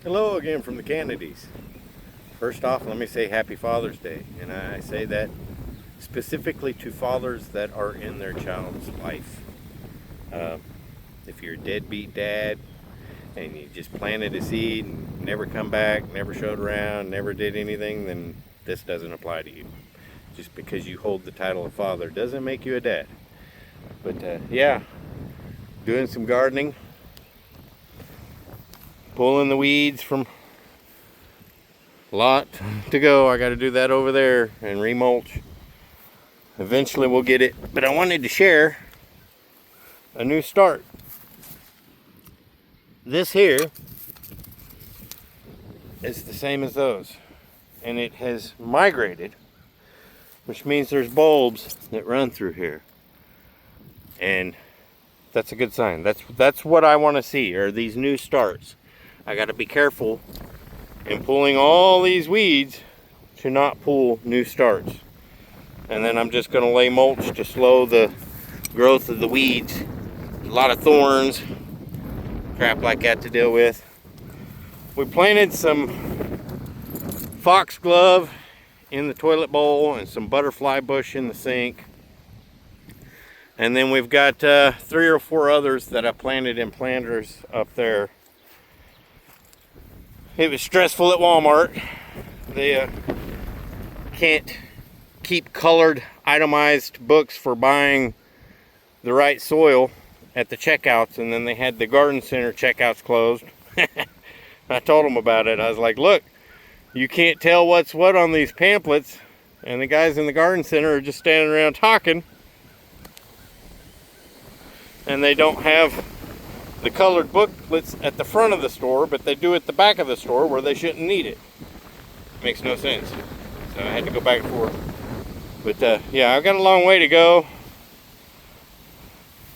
Hello again from the Kennedys. First off, let me say Happy Father's Day. And I say that specifically to fathers that are in their child's life. If you're a deadbeat dad and you just planted a seed and never come back, never showed around, never did anything, then this doesn't apply to you. Just because you hold the title of father doesn't make you a dad. But yeah, doing some gardening, pulling the weeds from lot to go. I got to do that over there and remulch. Eventually we'll get it, but I wanted to share a new start. This here is the same as those, and it has migrated, which means there's bulbs that run through here, and that's a good sign. That's what I want to see, are these new starts. I got to be careful in pulling all these weeds to not pull new starts. And then I'm just going to lay mulch to slow the growth of the weeds. A lot of thorns, crap like that to deal with. We planted some foxglove in the toilet bowl and some butterfly bush in the sink. And then we've got 3 or 4 others that I planted in planters up there. It was stressful at Walmart. They can't keep colored, itemized books for buying the right soil at the checkouts, and then they had the garden center checkouts closed. I told them about it. I was like, look, you can't tell what's what on these pamphlets, and the guys in the garden center are just standing around talking, and they don't have the colored booklets at the front of the store, but they do at the back of the store where they shouldn't need it. Makes no sense. So I had to go back and forth. But yeah, I've got a long way to go.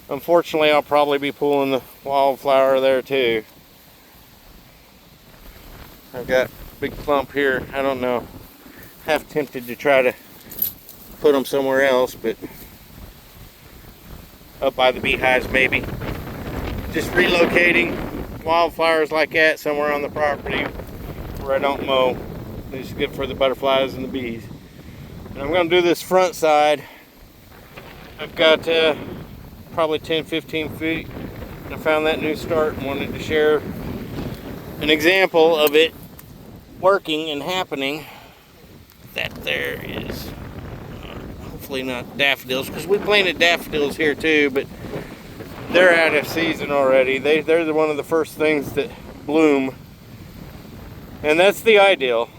Unfortunately, I'll probably be pulling the wildflower there too. I've got a big clump here. I don't know. Half tempted to try to put them somewhere else, but up by the beehives maybe. Just relocating wildflowers like that somewhere on the property where I don't mow. It's good for the butterflies and the bees. And I'm going to do this front side. I've got probably 10-15 feet. I found that new start and wanted to share an example of it working and happening. That there is hopefully not daffodils, because we planted daffodils here too, but they're out of season already. They're one of the first things that bloom. And that's the ideal,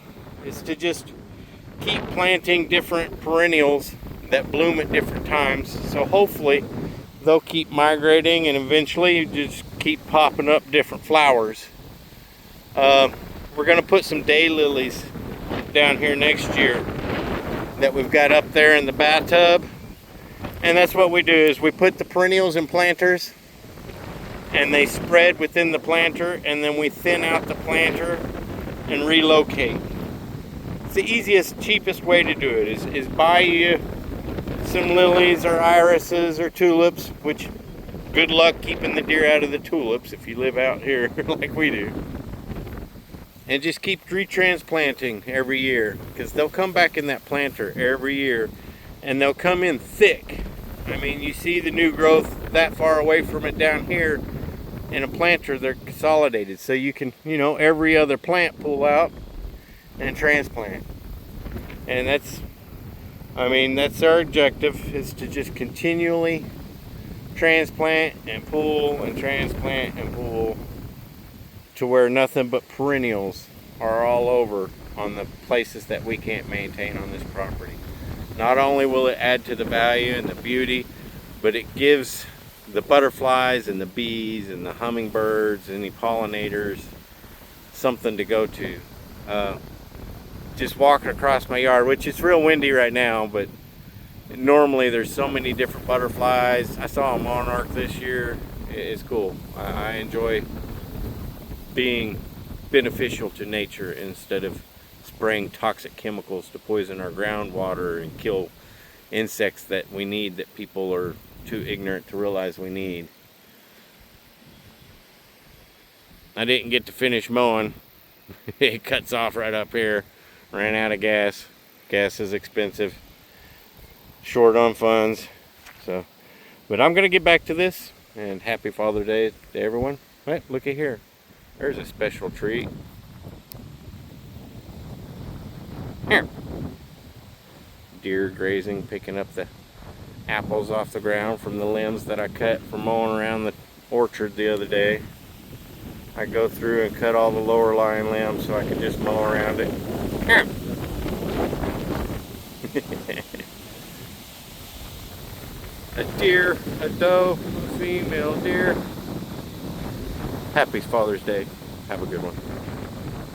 is to just keep planting different perennials that bloom at different times. So hopefully they'll keep migrating and eventually just keep popping up different flowers. We're going to put some daylilies down here next year that we've got up there in the bathtub. And that's what we do, is we put the perennials in planters and they spread within the planter, and then we thin out the planter and relocate. It's the easiest, cheapest way to do it is buy you some lilies or irises or tulips, which good luck keeping the deer out of the tulips if you live out here like we do. And just keep retransplanting every year, because they'll come back in that planter every year, and they'll come in thick. I mean, you see the new growth that far away from it down here. In a planter, they're consolidated, so you can, every other plant pull out and transplant. And that's our objective, is to just continually transplant and pull and transplant and pull to where nothing but perennials are all over on the places that we can't maintain on this property. Not only will it add to the value and the beauty, but it gives the butterflies and the bees and the hummingbirds, any pollinators, something to go to. Just walking across my yard, which is real windy right now, but normally there's so many different butterflies. I saw a monarch this year. It's cool. I enjoy being beneficial to nature instead of spraying toxic chemicals to poison our groundwater and kill insects that we need, that people are too ignorant to realize we need. I didn't get to finish mowing. It cuts off right up here. Ran out of gas. Gas is expensive. Short on funds. So, but I'm gonna get back to this. And happy Father's Day to everyone. Right, look at here. There's a special treat. Here. Deer grazing, picking up the apples off the ground from the limbs that I cut from mowing around the orchard the other day. I go through and cut all the lower lying limbs so I can just mow around it. Here. A deer, a doe, a female deer. Happy Father's Day. Have a good one.